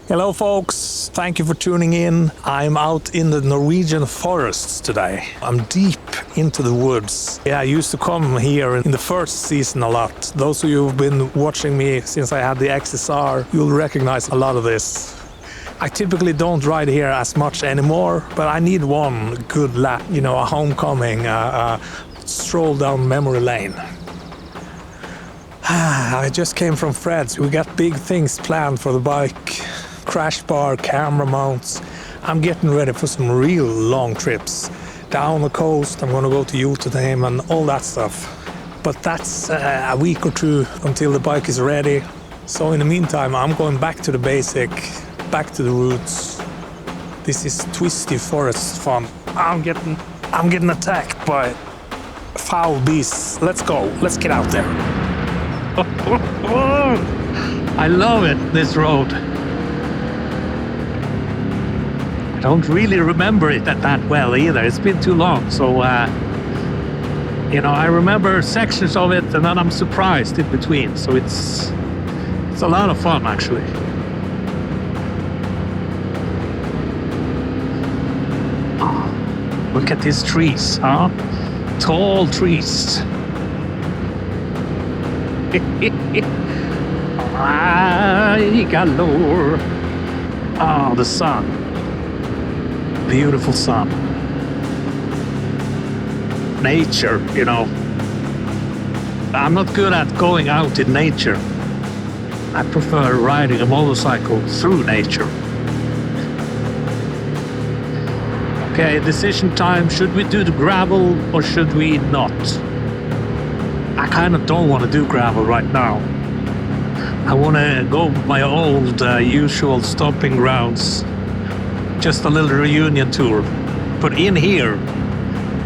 Hello folks, thank you for tuning in. I'm out in the Norwegian forests today. I'm deep into the woods. Yeah, I used to come here in the first season a lot. Those of you who've been watching me since I had the XSR, you'll recognize a lot of this. I typically don't ride here as much anymore, but I need one good lap, a homecoming, a stroll down memory lane. I just came from Fred's. We got big things planned for the bike. Crash bar, camera mounts. I'm getting ready for some real long trips. Down the coast, I'm gonna go to Jotunheim and all that stuff. But that's a week or two until the bike is ready. So in the meantime, I'm going back to the basic, back to the roots. This is twisty forest fun. I'm getting attacked by foul beasts. Let's go, let's get out there. I love it, this road. I don't really remember it that well either. It's been too long. So, I remember sections of it and then I'm surprised in between. So it's a lot of fun, actually. Oh, look at these trees, huh? Tall trees. Galore. Oh, the sun. Beautiful sun. Nature, I'm not good at going out in nature. I prefer riding a motorcycle through nature. Okay, decision time. Should we do the gravel or should we not? I kind of don't want to do gravel right now. I want to go my old usual stomping grounds. Just a little reunion tour. But in here,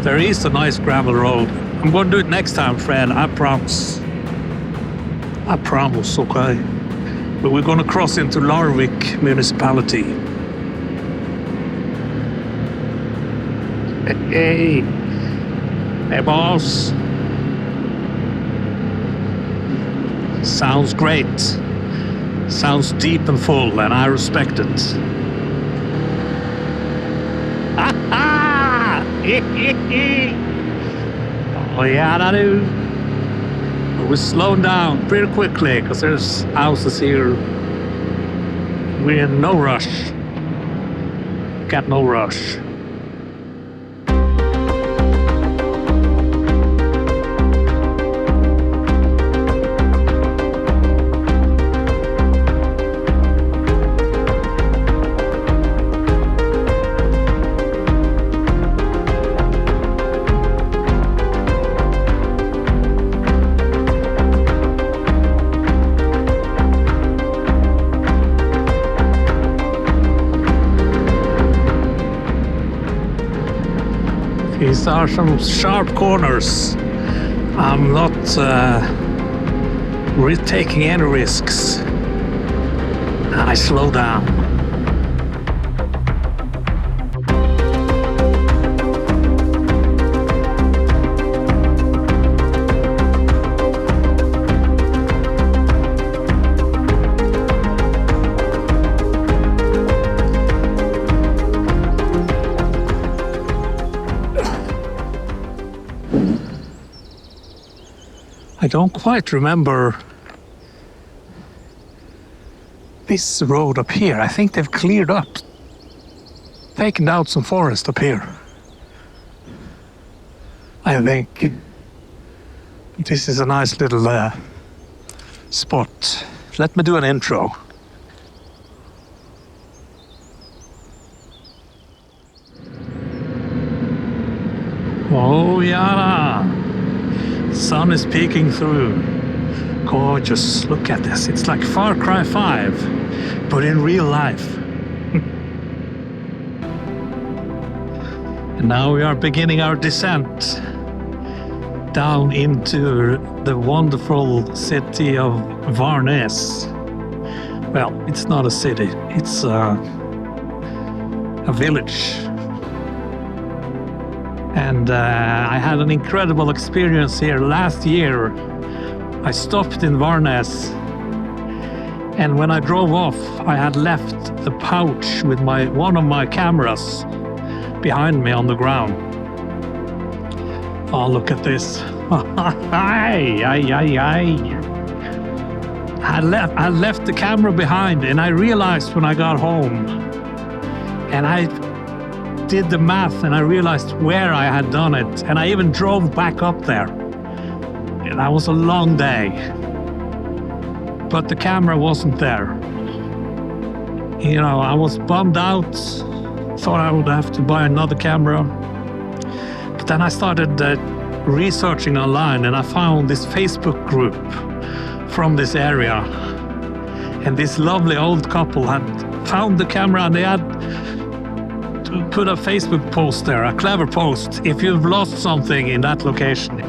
there is a nice gravel road. I'm going to do it next time, Fred. I promise. I promise, okay? But we're going to cross into Larvik municipality. Hey, boss. Sounds great. Sounds deep and full, and I respect it. Oh yeah, I do. We're slowing down pretty quickly because there's houses here. We're in no rush. Got no rush. These are some sharp corners. I'm not taking any risks. I slow down. I don't quite remember this road up here. I think they've cleared up, taken out some forest up here. I think this is a nice little spot. Let me do an intro. Oh yeah. Sun is peeking through. Gorgeous. Look at this. It's like Far Cry 5, but in real life. And now we are beginning our descent down into the wonderful city of Varnes. Well, it's not a city. It's a village. And I had an incredible experience here last year. I stopped in Varnes And when I drove off, I had left the pouch with one of my cameras behind me on the ground. Oh, look at this. I left the camera behind, and I realized when I got home, and I did the math, and I realized where I had done it, and I even drove back up there. And that was a long day. But the camera wasn't there. You know, I was bummed out, thought I would have to buy another camera. But then I started researching online, and I found this Facebook group from this area. And this lovely old couple had found the camera, and they had put a Facebook post there, a clever post. If you've lost something in that location,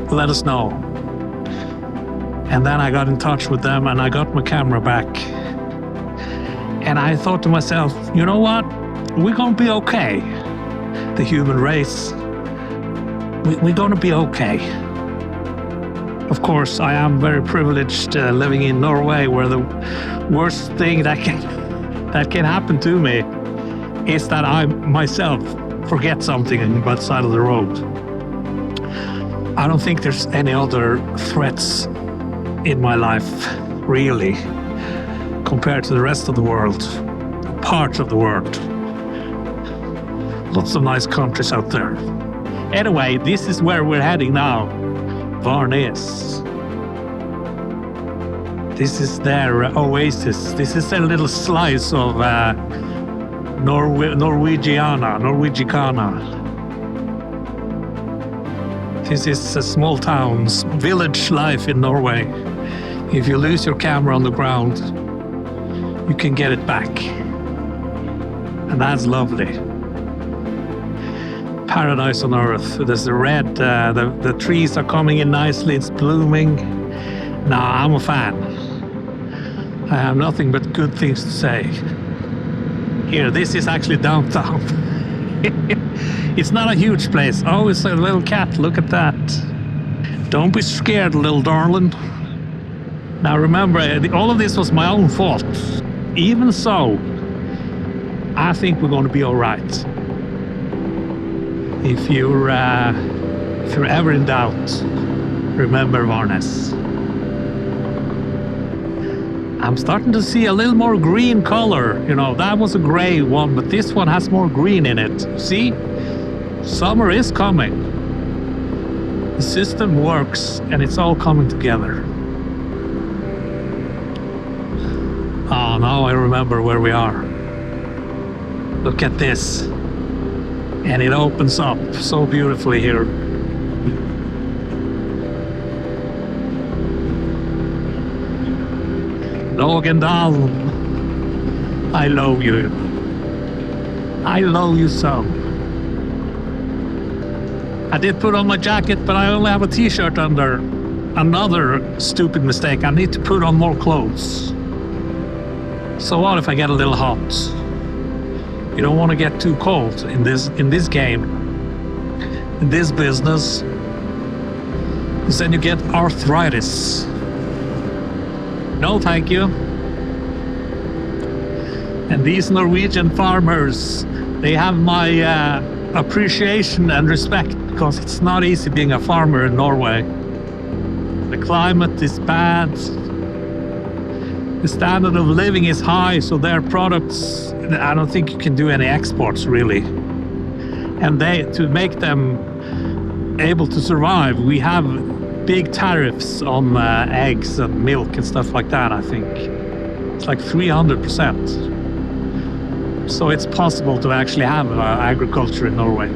let us know. And then I got in touch with them, and I got my camera back. And I thought to myself, you know what? We're gonna be okay. The human race, we're gonna be okay. Of course, I am very privileged living in Norway, where the worst thing that can happen to me is that I myself forget something by the side of the road. I don't think there's any other threats in my life, really, compared to the rest of the world, parts of the world. Lots of nice countries out there. Anyway, this is where we're heading now, Værnes. This is their oasis. This is a little slice of Norwegicana. This is a small town's village life in Norway. If you lose your camera on the ground, you can get it back. And that's lovely. Paradise on earth. There's the red, the trees are coming in nicely, it's blooming. Nah, I'm a fan. I have nothing but good things to say. Here, this is actually downtown. It's not a huge place. Oh, it's a little cat, look at that. Don't be scared, little darling. Now remember, all of this was my own fault. Even so, I think we're going to be all right. If you're ever in doubt, remember Værnes. I'm starting to see a little more green color. You know, that was a gray one, but this one has more green in it. See? Summer is coming. The system works, and it's all coming together. Oh, now I remember where we are. Look at this. And it opens up so beautifully here. Lågendal, I love you. I love you so. I did put on my jacket, but I only have a t-shirt under. Another stupid mistake. I need to put on more clothes. So what if I get a little hot? You don't want to get too cold in this game, in this business, because then you get arthritis. No, thank you. And these Norwegian farmers, they have my appreciation and respect, because it's not easy being a farmer in Norway. The climate is bad. The standard of living is high, so their products, I don't think you can do any exports really. And to make them able to survive, we have big tariffs on eggs and milk and stuff like that, I think. It's like 300%. So it's possible to actually have agriculture in Norway.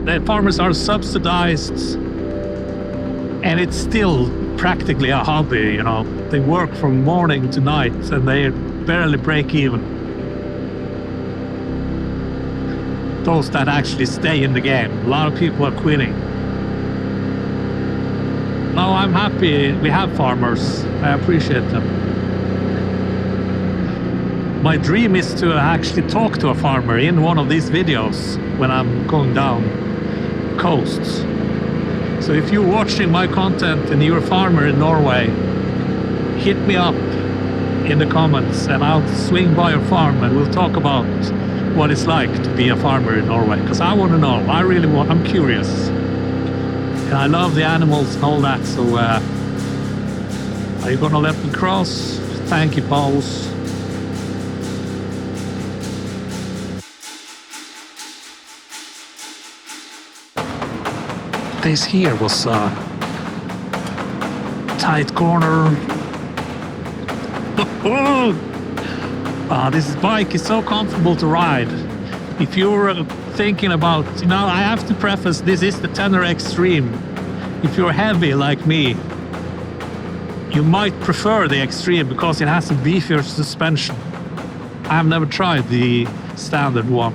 The farmers are subsidized, and it's still practically a hobby, you know. They work from morning to night, and they barely break even. Those that actually stay in the game. A lot of people are quitting. No, I'm happy we have farmers. I appreciate them. My dream is to actually talk to a farmer in one of these videos when I'm going down coasts. So if you're watching my content and you're a farmer in Norway, hit me up in the comments and I'll swing by your farm and we'll talk about what it's like to be a farmer in Norway. Because I want to know. I'm curious. And I love the animals and all that. So are you going to let me cross? Thank you, Pauls. This here was a tight corner. This bike is so comfortable to ride. If you're thinking about, I have to preface, this is the Tenere Extreme. If you're heavy like me, you might prefer the Extreme because it has a beefier suspension. I've never tried the standard one.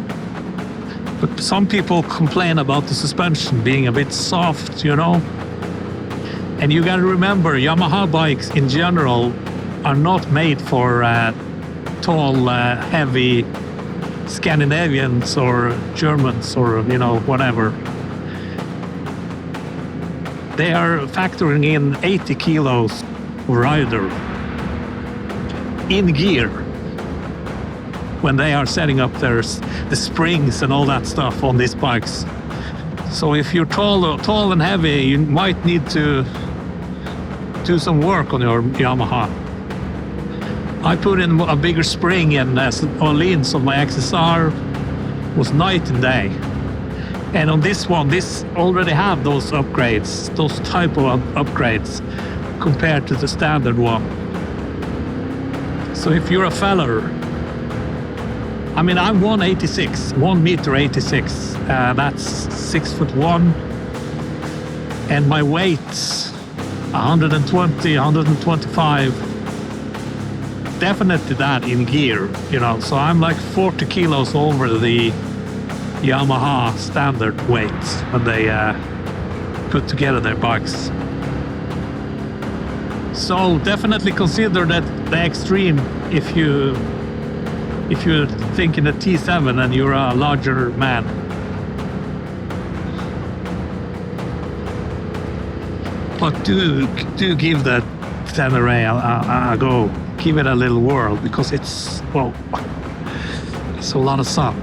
But some people complain about the suspension being a bit soft, And you gotta remember, Yamaha bikes in general are not made for tall, heavy Scandinavians or Germans or, whatever. They are factoring in 80 kilos rider in gear when they are setting up the springs and all that stuff on these bikes. So if you're tall and heavy, you might need to do some work on your Yamaha. I put in a bigger spring and Orleans on my XSR was night and day. And on this one, this already have those upgrades, those type of upgrades compared to the standard one. So if you're a feller, I'm 186, 1 meter 86. That's 6'1", and my weight's 120, 125. Definitely that in gear, So I'm like 40 kilos over the Yamaha standard weights when they put together their bikes. So definitely consider that the Extreme if you're thinking a T7 and you're a larger man. But do give that Tenere a go. Give it a little whirl because it's a lot of sun.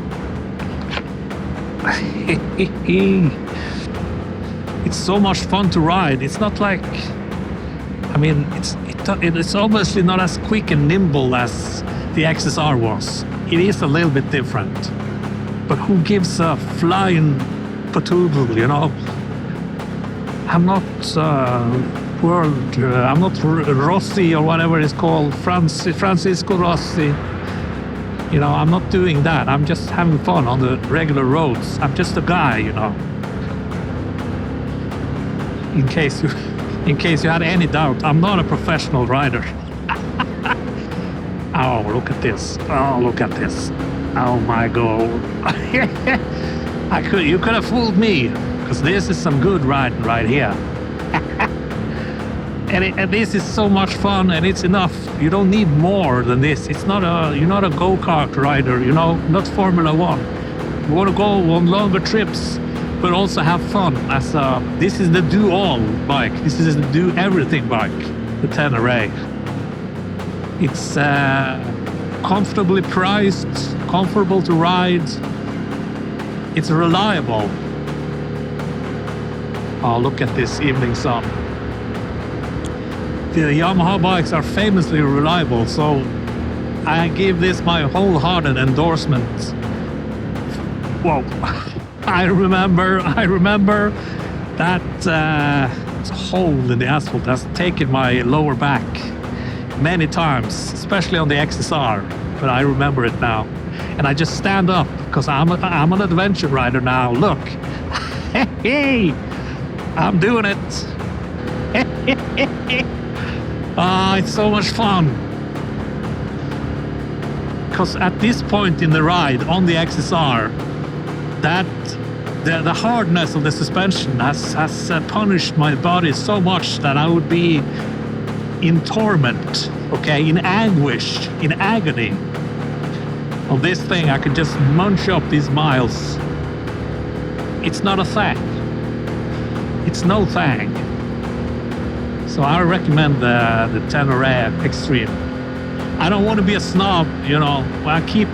It's so much fun to ride. It's not like, it's obviously not as quick and nimble as the XSR was. It is a little bit different. But who gives a flying patoodle, I'm not I'm not Rossi or whatever it's called, Francisco Rossi. I'm not doing that. I'm just having fun on the regular roads. I'm just a guy, In case you had any doubt, I'm not a professional rider. Oh, look at this. Oh, look at this. Oh my God. You could have fooled me, because this is some good riding right here. And this is so much fun, and it's enough. You don't need more than this. You're not a go-kart rider, not Formula One. You want to go on longer trips, but also have fun. This is the do-all bike. This is the do-everything bike, the Tenere. It's comfortably priced, comfortable to ride. It's reliable. Oh, look at this evening sun. The Yamaha bikes are famously reliable, so I give this my wholehearted endorsement. Whoa, I remember that hole in the asphalt has taken my lower back many times, especially on the XSR, but I remember it now. And I just stand up because I'm an adventure rider now. Look, hey, I'm doing it. It's so much fun. Because at this point in the ride on the XSR, the hardness of the suspension has punished my body so much that I would be in torment, in anguish, in agony. On this thing, I could just munch up these miles. It's not a thing. it's no thing. So I recommend the Tenere Extreme. I don't want to be a snob, you know. I keep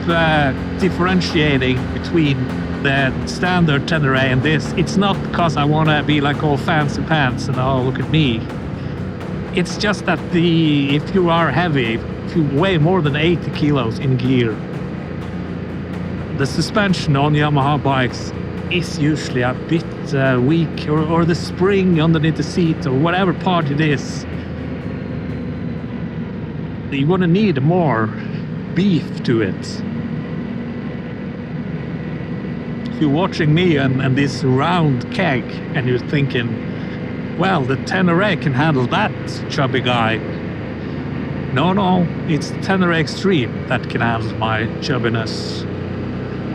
differentiating between the standard Tenere and this. It's not because I want to be like all fancy pants and oh, look at me. It's just that if you are heavy, if you weigh more than 80 kilos in gear, the suspension on Yamaha bikes is usually a bit weak, or the spring underneath the seat, or whatever part it is. You're gonna need more beef to it. If you're watching me and this round keg and you're thinking, well, the Tenere can handle that chubby guy. No, it's the Tenere Extreme that can handle my chubbiness.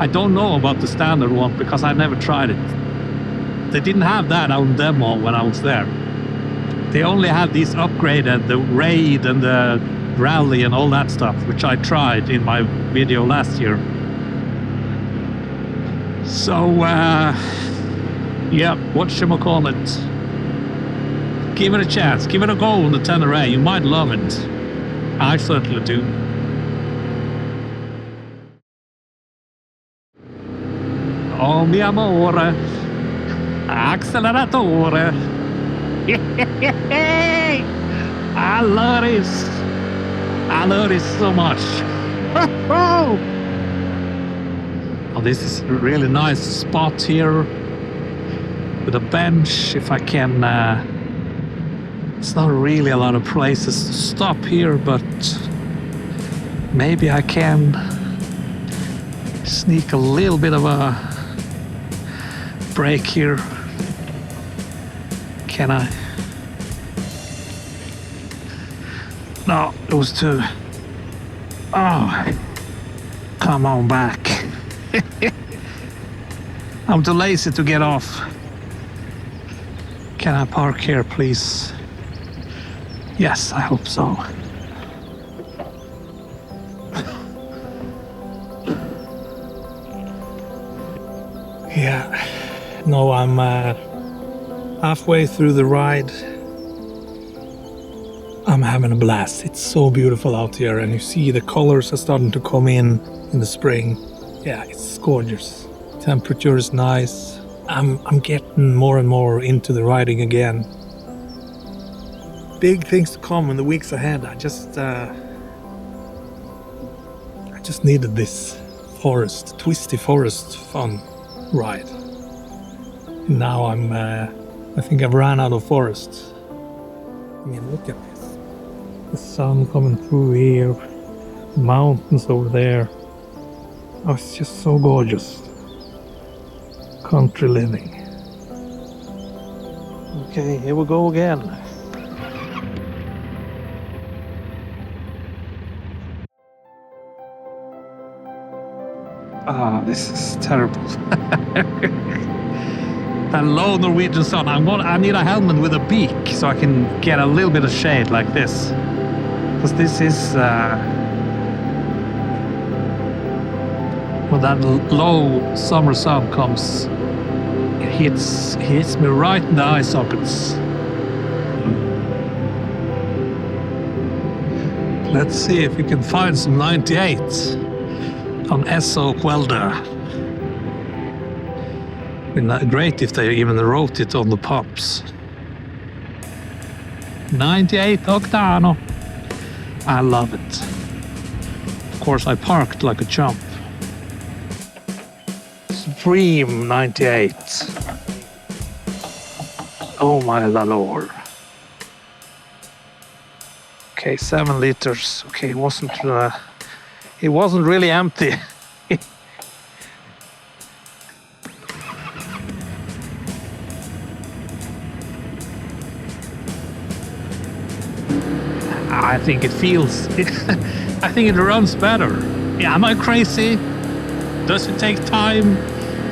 I don't know about the standard one because I never tried it. They didn't have that on demo when I was there. They only had these upgraded, the Raid and the Rally and all that stuff, which I tried in my video last year. So, yeah, whatchamacallit. Give it a chance, give it a go on the Tenere, you might love it. I certainly do. Oh mi amore, acceleratore. I love this. I love this so much. Oh, this is a really nice spot here with a bench. If I can, it's not really a lot of places to stop here, but maybe I can sneak a little bit of a break here. Can I? No, it was too... Oh, come on back. I'm too lazy to get off. Can I park here, please? Yes, I hope so. Yeah, no, I'm halfway through the ride. I'm having a blast. It's so beautiful out here, and you see the colors are starting to come in the spring. Yeah, it's gorgeous. Temperature is nice. I'm getting more and more into the riding again. Big things to come in the weeks ahead. I just needed this twisty forest fun ride. And now I think I've ran out of forest. I mean, look at this. The sun coming through here, mountains over there. Oh, it's just so gorgeous. Country living. Okay, here we go again. Ah, this is terrible. That low Norwegian sun. I need a helmet with a beak so I can get a little bit of shade like this. Because this is when that low summer sun comes, it hits me right in the eye sockets. Let's see if we can find some 98 on SO Quelder. It'd be great if they even wrote it on the pumps. 98 Octano. I love it. Of course, I parked like a chump. Supreme 98. Oh my lord. Okay, 7 liters. Okay, it wasn't really empty. I think it feels, I think it runs better. Yeah, am I crazy? Does it take time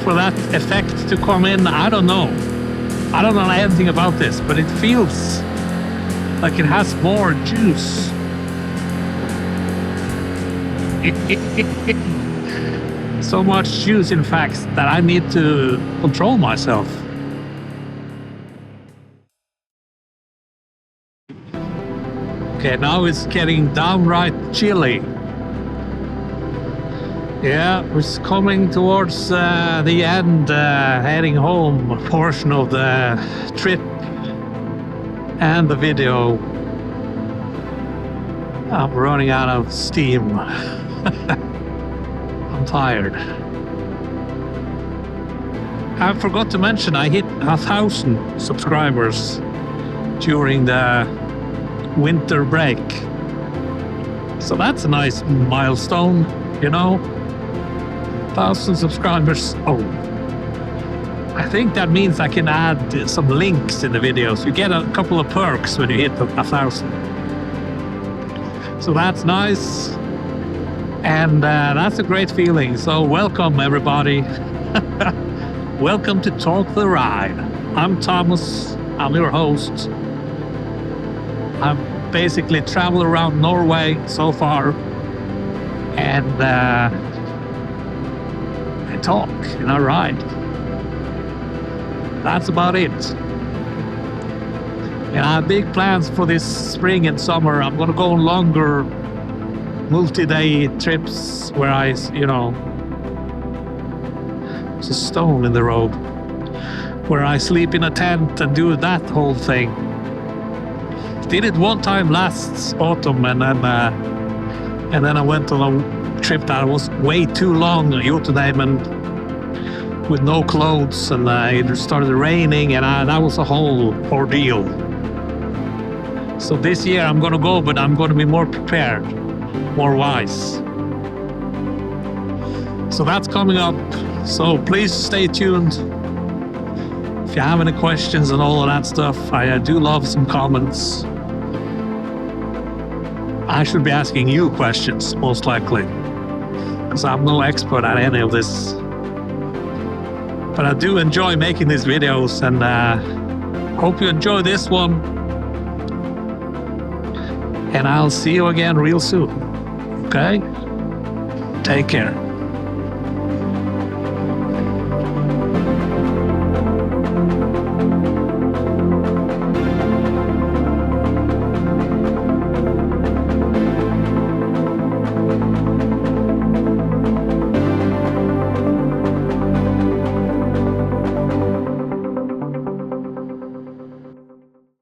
for that effect to come in? I don't know. I don't know anything about this, but it feels like it has more juice. So much juice, in fact, that I need to control myself. Okay, now it's getting downright chilly. Yeah, it's coming towards the end, heading home portion of the trip and the video. I'm running out of steam. I'm tired. I forgot to mention I hit 1,000 subscribers during the winter break. So that's a nice milestone, you know. 1,000 subscribers. Oh, I think that means I can add some links in the videos. You get a couple of perks when you hit 1,000. So that's nice. And that's a great feeling. So welcome, everybody. Welcome to Talk the Ride. I'm Thomas. I'm your host. I've basically traveled around Norway so far. And I talk and I ride. That's about it. And I have big plans for this spring and summer. I'm going to go on longer multi-day trips where I, you know, there's a stone in the road, where I sleep in a tent and do that whole thing. Did it one time last autumn, and then I went on a trip that was way too long, Jotunheimen, with no clothes, and it started raining, and that was a whole ordeal. So this year I'm going to go, but I'm going to be more prepared, more wise. So that's coming up. So please stay tuned. If you have any questions and all of that stuff, I do love some comments. I should be asking you questions, most likely, because I'm no expert at any of this. But I do enjoy making these videos, and hope you enjoy this one. And I'll see you again real soon. Okay? Take care.